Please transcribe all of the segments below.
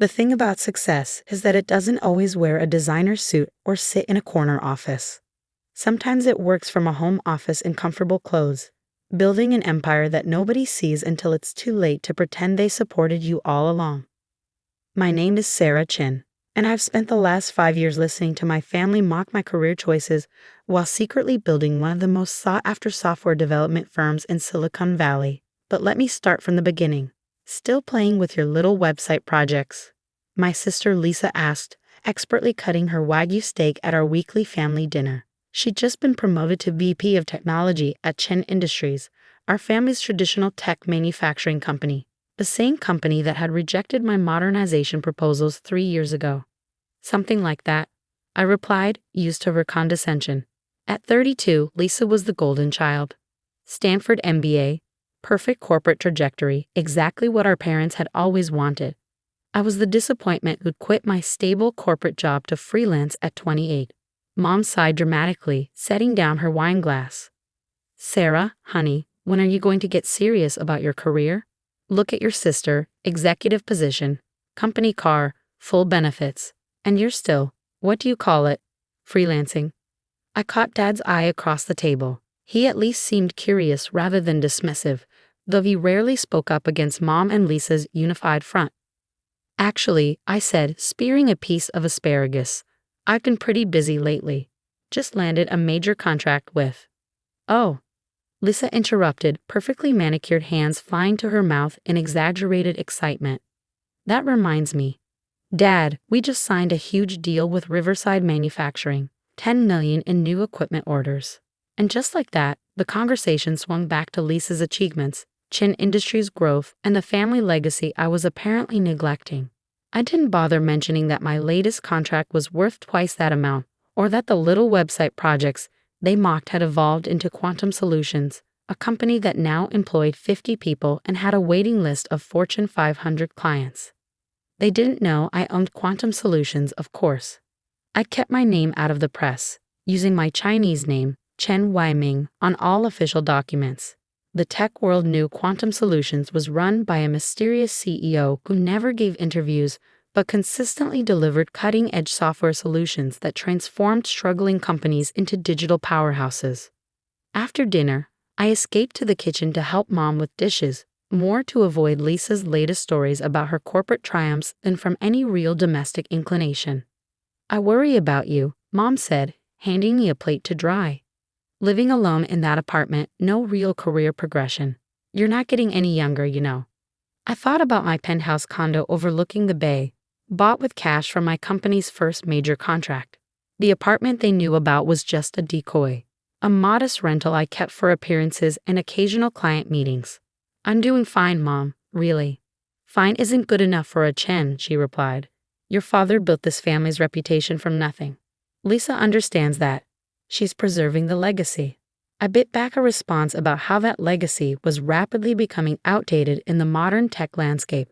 The thing about success is that it doesn't always wear a designer suit or sit in a corner office. Sometimes it works from a home office in comfortable clothes, building an empire that nobody sees until it's too late to pretend they supported you all along. My name is Sarah Chin, and I've spent the last 5 years listening to my family mock my career choices while secretly building one of the most sought-after software development firms in Silicon Valley. But let me start from the beginning. Still playing with your little website projects? My sister Lisa asked, expertly cutting her Wagyu steak at our weekly family dinner. She'd just been promoted to VP of Technology at Chen Industries, our family's traditional tech manufacturing company, the same company that had rejected my modernization proposals 3 years ago. Something like that, I replied, used to her condescension. At 32, Lisa was the golden child. Stanford MBA, perfect corporate trajectory, exactly what our parents had always wanted. I was the disappointment who'd quit my stable corporate job to freelance at 28. Mom sighed dramatically, setting down her wine glass. Sarah, honey, when are you going to get serious about your career? Look at your sister, executive position, company car, full benefits, and you're still, what do you call it, freelancing? I caught Dad's eye across the table. He at least seemed curious rather than dismissive, though he rarely spoke up against Mom and Lisa's unified front. Actually, I said, spearing a piece of asparagus, I've been pretty busy lately. Just landed a major contract with. Oh. Lisa interrupted, perfectly manicured hands flying to her mouth in exaggerated excitement. That reminds me. Dad, we just signed a huge deal with Riverside Manufacturing, $10 million in new equipment orders. And just like that, the conversation swung back to Lisa's achievements, Chen Industries' growth, and the family legacy I was apparently neglecting. I didn't bother mentioning that my latest contract was worth twice that amount, or that the little website projects they mocked had evolved into Quantum Solutions, a company that now employed 50 people and had a waiting list of Fortune 500 clients. They didn't know I owned Quantum Solutions, of course. I'd kept my name out of the press, using my Chinese name, Chen Weiming, on all official documents. The tech world knew Quantum Solutions was run by a mysterious CEO who never gave interviews but consistently delivered cutting-edge software solutions that transformed struggling companies into digital powerhouses. After dinner, I escaped to the kitchen to help Mom with dishes, more to avoid Lisa's latest stories about her corporate triumphs than from any real domestic inclination. I worry about you, Mom said, handing me a plate to dry. Living alone in that apartment, no real career progression. You're not getting any younger, you know. I thought about my penthouse condo overlooking the bay, bought with cash from my company's first major contract. The apartment they knew about was just a decoy, a modest rental I kept for appearances and occasional client meetings. I'm doing fine, Mom, really. Fine isn't good enough for a Chen, she replied. Your father built this family's reputation from nothing. Lisa understands that. She's preserving the legacy. I bit back a response about how that legacy was rapidly becoming outdated in the modern tech landscape.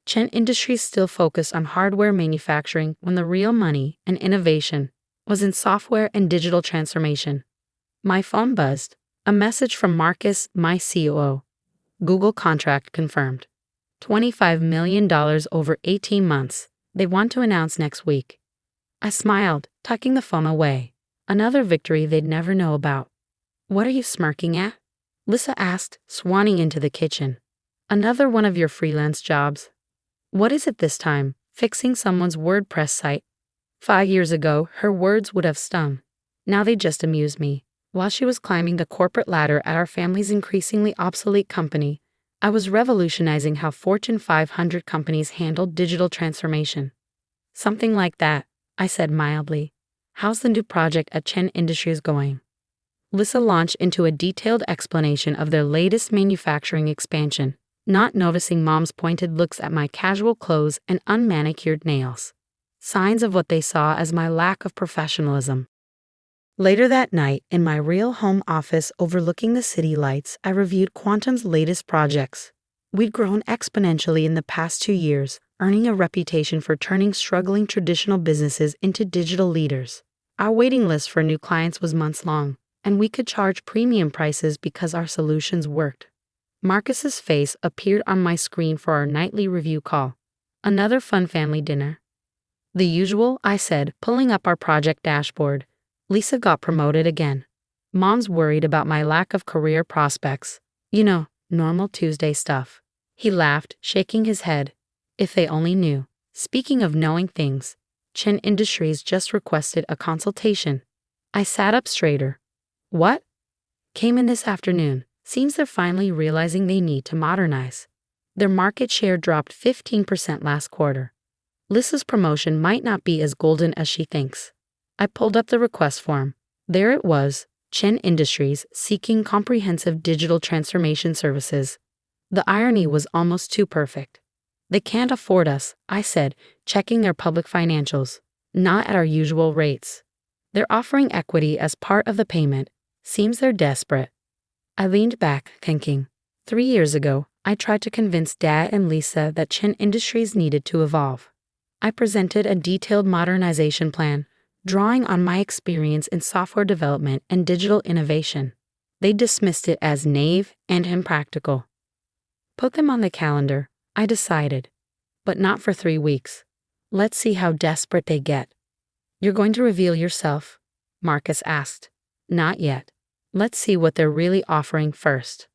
Chen Industries still focused on hardware manufacturing when the real money and innovation was in software and digital transformation. My phone buzzed. A message from Marcus, my COO. Google contract confirmed. $25 million over 18 months. They want to announce next week. I smiled, tucking the phone away. Another victory they'd never know about. What are you smirking at? Lisa asked, swanning into the kitchen. Another one of your freelance jobs. What is it this time? Fixing someone's WordPress site. 5 years ago, her words would have stung. Now they just amuse me. While she was climbing the corporate ladder at our family's increasingly obsolete company, I was revolutionizing how Fortune 500 companies handled digital transformation. Something like that, I said mildly. How's the new project at Chen Industries going? Lisa launched into a detailed explanation of their latest manufacturing expansion, not noticing Mom's pointed looks at my casual clothes and unmanicured nails. Signs of what they saw as my lack of professionalism. Later that night, in my real home office overlooking the city lights, I reviewed Quantum's latest projects. We'd grown exponentially in the past 2 years, earning a reputation for turning struggling traditional businesses into digital leaders. Our waiting list for new clients was months long, and we could charge premium prices because our solutions worked. Marcus's face appeared on my screen for our nightly review call. Another fun family dinner. The usual, I said, pulling up our project dashboard. Lisa got promoted again. Mom's worried about my lack of career prospects. You know, normal Tuesday stuff. He laughed, shaking his head. If they only knew. Speaking of knowing things, Chen Industries just requested a consultation. I sat up straighter. What? Came in this afternoon. Seems they're finally realizing they need to modernize. Their market share dropped 15% last quarter. Lisa's promotion might not be as golden as she thinks. I pulled up the request form. There it was, Chen Industries seeking comprehensive digital transformation services. The irony was almost too perfect. They can't afford us, I said, checking their public financials. Not at our usual rates. They're offering equity as part of the payment. Seems they're desperate. I leaned back, thinking. 3 years ago, I tried to convince Dad and Lisa that Chen Industries needed to evolve. I presented a detailed modernization plan, drawing on my experience in software development and digital innovation. They dismissed it as naive and impractical. Put them on the calendar, I decided. But not for 3 weeks. Let's see how desperate they get. You're going to reveal yourself? Marcus asked. Not yet. Let's see what they're really offering first.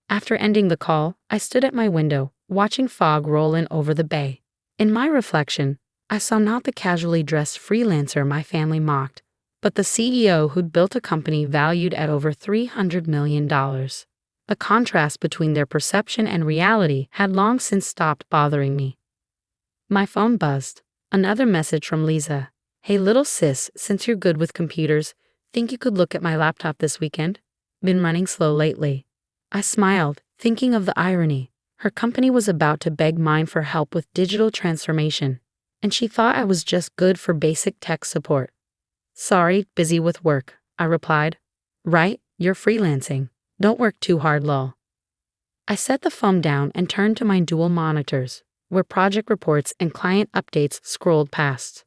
After ending the call, I stood at my window, watching fog roll in over the bay. In my reflection, I saw not the casually dressed freelancer my family mocked, but the CEO who'd built a company valued at over $300 million. The contrast between their perception and reality had long since stopped bothering me. My phone buzzed. Another message from Lisa. Hey little sis, since you're good with computers, think you could look at my laptop this weekend? Been running slow lately. I smiled, thinking of the irony. Her company was about to beg mine for help with digital transformation, and she thought I was just good for basic tech support. Sorry, busy with work, I replied. Right, you're freelancing. Don't work too hard, lol. I set the phone down and turned to my dual monitors, where project reports and client updates scrolled past.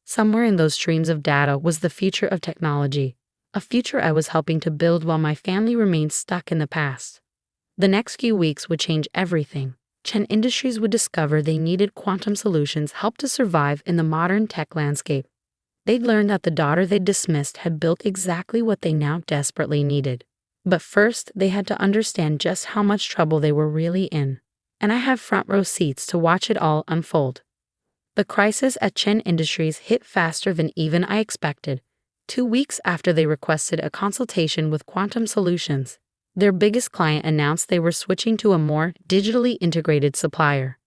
Somewhere in those streams of data was the future of technology, a future I was helping to build while my family remained stuck in the past. The next few weeks would change everything. Chen Industries would discover they needed quantum solutions help to survive in the modern tech landscape. They'd learned that the daughter they'd dismissed had built exactly what they now desperately needed. But first, they had to understand just how much trouble they were really in. And I have front row seats to watch it all unfold. The crisis at Chen Industries hit faster than even I expected. 2 weeks after they requested a consultation with Quantum Solutions, their biggest client announced they were switching to a more digitally integrated supplier.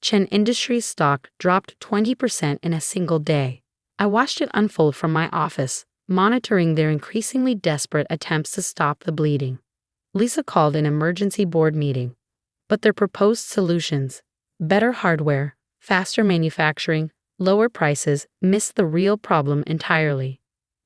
Chen Industries stock dropped 20% in a single day. I watched it unfold from my office, monitoring their increasingly desperate attempts to stop the bleeding. Lisa called an emergency board meeting. But their proposed solutions, better hardware, faster manufacturing, lower prices, missed the real problem entirely.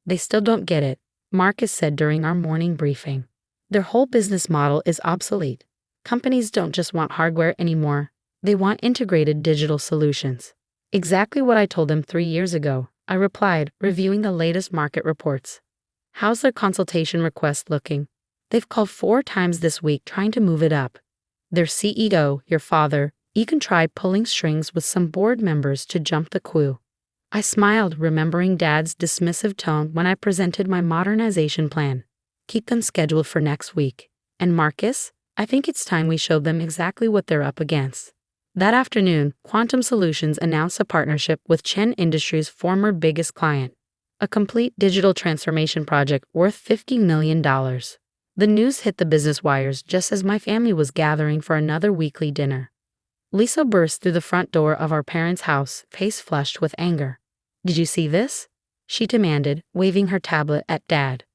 They still don't get it, Marcus said during our morning briefing. Their whole business model is obsolete. Companies don't just want hardware anymore, they want integrated digital solutions. Exactly what I told them 3 years ago, I replied, reviewing the latest market reports. How's their consultation request looking? They've called 4 times this week trying to move it up. Their CEO, your father, even tried pulling strings with some board members to jump the queue. I smiled, remembering Dad's dismissive tone when I presented my modernization plan. Keep them scheduled for next week. And Marcus, I think it's time we showed them exactly what they're up against. That afternoon, Quantum Solutions announced a partnership with Chen Industries' former biggest client, a complete digital transformation project worth $50 million. The news hit the business wires just as my family was gathering for another weekly dinner. Lisa burst through the front door of our parents' house, face flushed with anger. Did you see this? She demanded, waving her tablet at Dad.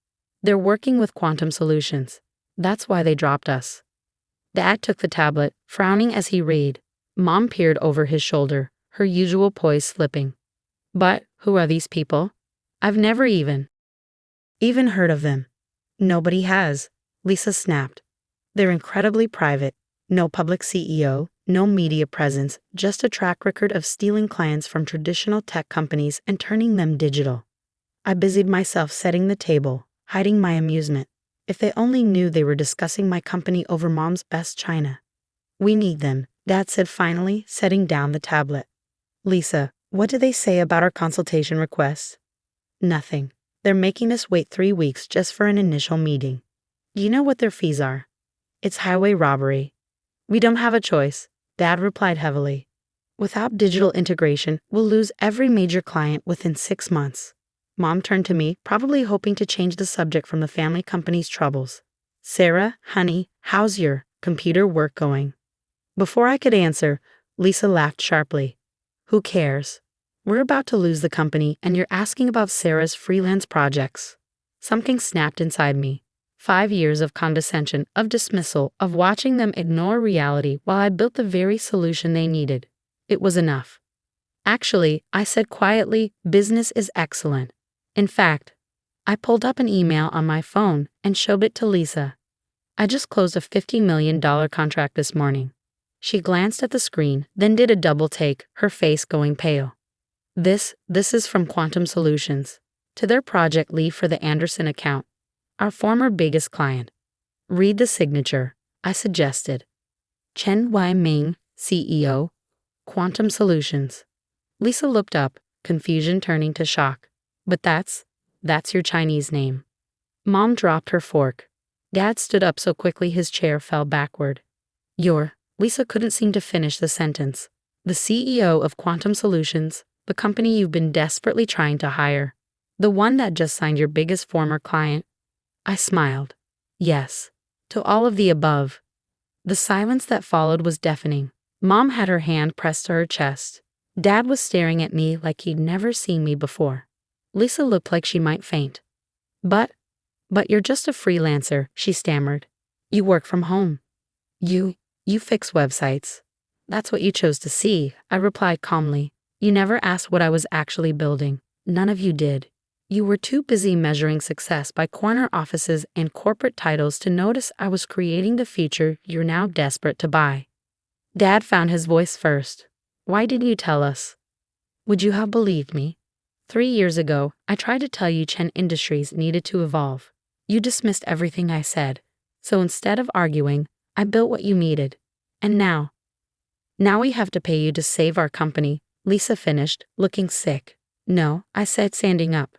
They're working with Quantum Solutions. That's why they dropped us. Dad took the tablet, frowning as he read. Mom peered over his shoulder, her usual poise slipping. But who are these people? I've never even heard of them. Nobody has, Lisa snapped. They're incredibly private. No public CEO, no media presence, just a track record of stealing clients from traditional tech companies and turning them digital. I busied myself setting the table, hiding my amusement. If they only knew they were discussing my company over Mom's best china. We need them, Dad said finally, setting down the tablet. Lisa, what do they say about our consultation request? Nothing. They're making us wait 3 weeks just for an initial meeting. Do you know what their fees are? It's highway robbery. We don't have a choice, Dad replied heavily. Without digital integration, we'll lose every major client within 6 months. Mom turned to me, probably hoping to change the subject from the family company's troubles. Sarah, honey, how's your computer work going? Before I could answer, Lisa laughed sharply. Who cares? We're about to lose the company, and you're asking about Sarah's freelance projects. Something snapped inside me. 5 years of condescension, of dismissal, of watching them ignore reality while I built the very solution they needed. It was enough. Actually, I said quietly, business is excellent. In fact, I pulled up an email on my phone and showed it to Lisa. I just closed a $50 million contract this morning. She glanced at the screen, then did a double take, her face going pale. This is from Quantum Solutions. To their project lead for the Anderson account, our former biggest client. Read the signature, I suggested. Chen Wai-ming, CEO, Quantum Solutions. Lisa looked up, confusion turning to shock. But that's your Chinese name. Mom dropped her fork. Dad stood up so quickly his chair fell backward. Lisa couldn't seem to finish the sentence. The CEO of Quantum Solutions, the company you've been desperately trying to hire. The one that just signed your biggest former client. I smiled. Yes, to all of the above. The silence that followed was deafening. Mom had her hand pressed to her chest. Dad was staring at me like he'd never seen me before. Lisa looked like she might faint. But you're just a freelancer, she stammered. You work from home. You fix websites. That's what you chose to see, I replied calmly. You never asked what I was actually building. None of you did. You were too busy measuring success by corner offices and corporate titles to notice I was creating the future you're now desperate to buy. Dad found his voice first. Why didn't you tell us? Would you have believed me? 3 years ago, I tried to tell you Chen Industries needed to evolve. You dismissed everything I said. So instead of arguing, I built what you needed. And now we have to pay you to save our company, Lisa finished, looking sick. No, I said, standing up.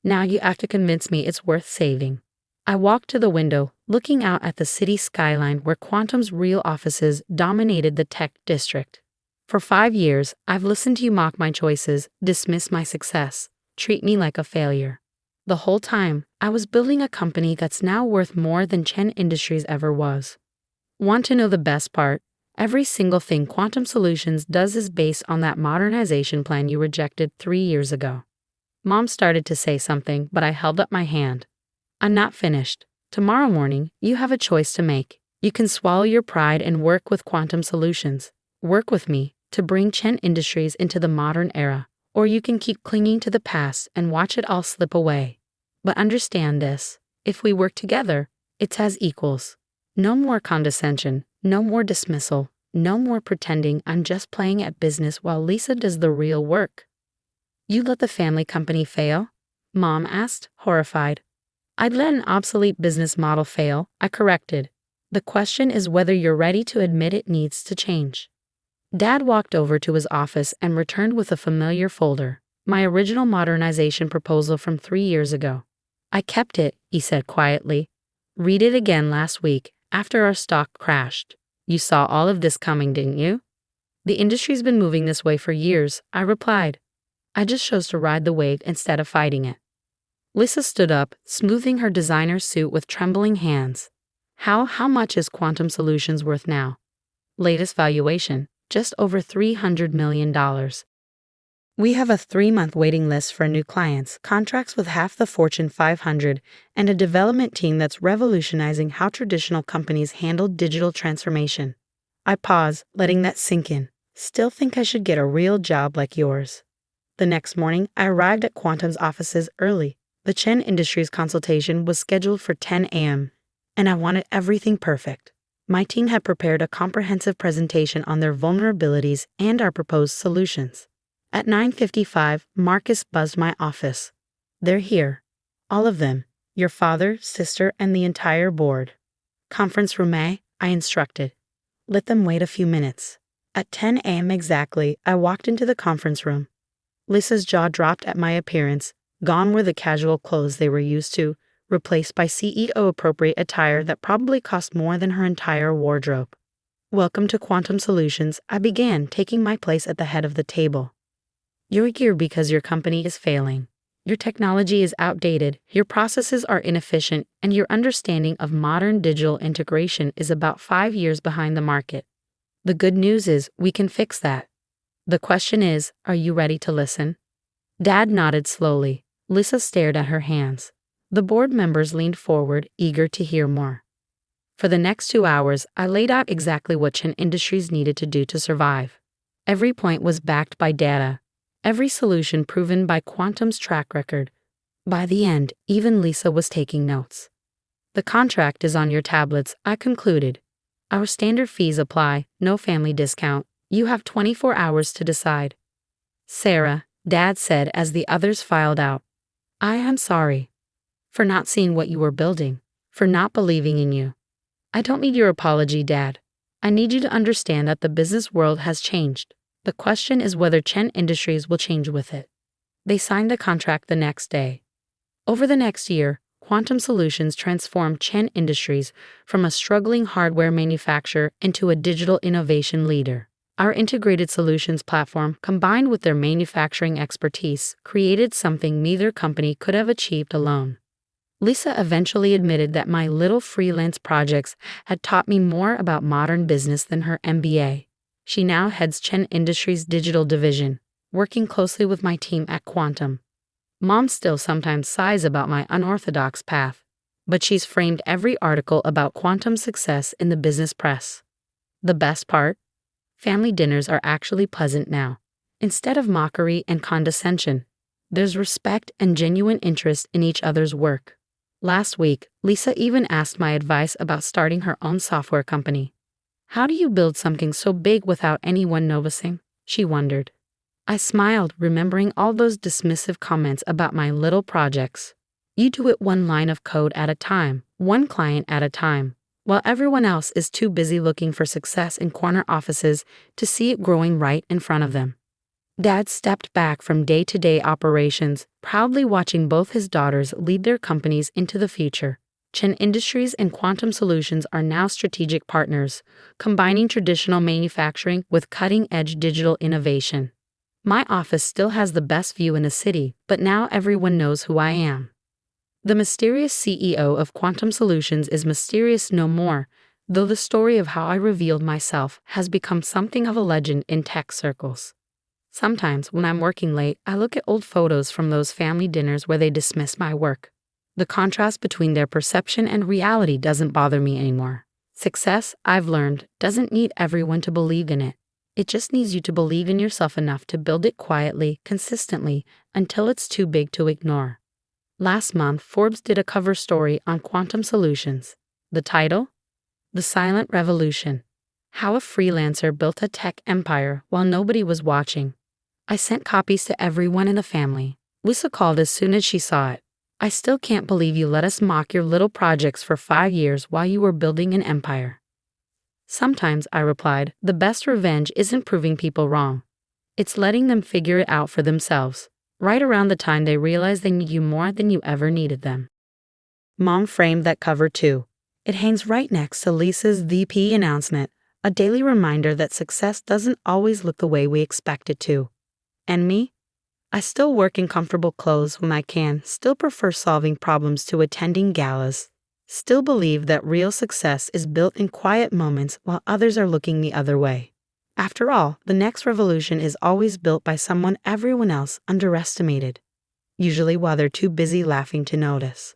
Now you have to convince me it's worth saving. I walked to the window, looking out at the city skyline where Quantum's real offices dominated the tech district. For 5 years, I've listened to you mock my choices, dismiss my success, treat me like a failure. The whole time, I was building a company that's now worth more than Chen Industries ever was. Want to know the best part? Every single thing Quantum Solutions does is based on that modernization plan you rejected 3 years ago. Mom started to say something, but I held up my hand. I'm not finished. Tomorrow morning, you have a choice to make. You can swallow your pride and work with Quantum Solutions. Work with me to bring Chen Industries into the modern era, or you can keep clinging to the past and watch it all slip away. But understand this, if we work together, it's as equals. No more condescension, no more dismissal, no more pretending I'm just playing at business while Lisa does the real work. You let the family company fail? Mom asked, horrified. I'd let an obsolete business model fail, I corrected. The question is whether you're ready to admit it needs to change. Dad walked over to his office and returned with a familiar folder, my original modernization proposal from 3 years ago. I kept it, he said quietly. Read it again last week, after our stock crashed. You saw all of this coming, didn't you? The industry's been moving this way for years, I replied. I just chose to ride the wave instead of fighting it. Lisa stood up, smoothing her designer suit with trembling hands. How much is Quantum Solutions worth now? Latest valuation, just over $300 million. We have a 3-month waiting list for new clients, contracts with half the Fortune 500, and a development team that's revolutionizing how traditional companies handle digital transformation. I pause, letting that sink in. Still think I should get a real job like yours. The next morning, I arrived at Quantum's offices early. The Chen Industries consultation was scheduled for 10 a.m., and I wanted everything perfect. My team had prepared a comprehensive presentation on their vulnerabilities and our proposed solutions. At 9:55, Marcus buzzed my office. They're here. All of them. Your father, sister, and the entire board. Conference room A, I instructed. Let them wait a few minutes. At 10 a.m. exactly, I walked into the conference room. Lisa's jaw dropped at my appearance. Gone were the casual clothes they were used to, replaced by CEO-appropriate attire that probably cost more than her entire wardrobe. "Welcome to Quantum Solutions," I began, taking my place at the head of the table. "You're here because your company is failing. Your technology is outdated, your processes are inefficient, and your understanding of modern digital integration is about 5 years behind the market. The good news is we can fix that. The question is, are you ready to listen?" Dad nodded slowly. Lisa stared at her hands. The board members leaned forward, eager to hear more. For the next 2 hours, I laid out exactly what Chen Industries needed to do to survive. Every point was backed by data. Every solution proven by Quantum's track record. By the end, even Lisa was taking notes. "The contract is on your tablets," I concluded. "Our standard fees apply, no family discount. You have 24 hours to decide." "Sarah," Dad said as the others filed out, "I am sorry. For not seeing what you were building. For not believing in you." "I don't need your apology, Dad. I need you to understand that the business world has changed. The question is whether Chen Industries will change with it." They signed the contract the next day. Over the next year, Quantum Solutions transformed Chen Industries from a struggling hardware manufacturer into a digital innovation leader. Our integrated solutions platform, combined with their manufacturing expertise, created something neither company could have achieved alone. Lisa eventually admitted that my little freelance projects had taught me more about modern business than her MBA. She now heads Chen Industries' digital division, working closely with my team at Quantum. Mom still sometimes sighs about my unorthodox path, but she's framed every article about Quantum's success in the business press. The best part? Family dinners are actually pleasant now. Instead of mockery and condescension, there's respect and genuine interest in each other's work. Last week, Lisa even asked my advice about starting her own software company. "How do you build something so big without anyone noticing?" she wondered. I smiled, remembering all those dismissive comments about my little projects. "You do it one line of code at a time, one client at a time, while everyone else is too busy looking for success in corner offices to see it growing right in front of them." Dad stepped back from day-to-day operations, proudly watching both his daughters lead their companies into the future. Chen Industries and Quantum Solutions are now strategic partners, combining traditional manufacturing with cutting-edge digital innovation. My office still has the best view in the city, but now everyone knows who I am. The mysterious CEO of Quantum Solutions is mysterious no more, though the story of how I revealed myself has become something of a legend in tech circles. Sometimes, when I'm working late, I look at old photos from those family dinners where they dismiss my work. The contrast between their perception and reality doesn't bother me anymore. Success, I've learned, doesn't need everyone to believe in it. It just needs you to believe in yourself enough to build it quietly, consistently, until it's too big to ignore. Last month, Forbes did a cover story on Quantum Solutions. The title? "The Silent Revolution: How a Freelancer Built a Tech Empire While Nobody Was Watching." I sent copies to everyone in the family. Lisa called as soon as she saw it. "I still can't believe you let us mock your little projects for 5 years while you were building an empire." "Sometimes," I replied, "the best revenge isn't proving people wrong. It's letting them figure it out for themselves, right around the time they realize they need you more than you ever needed them." Mom framed that cover too. It hangs right next to Lisa's VP announcement, a daily reminder that success doesn't always look the way we expect it to. And me? I still work in comfortable clothes when I can, still prefer solving problems to attending galas. Still believe that real success is built in quiet moments while others are looking the other way. After all, the next revolution is always built by someone everyone else underestimated, usually while they're too busy laughing to notice.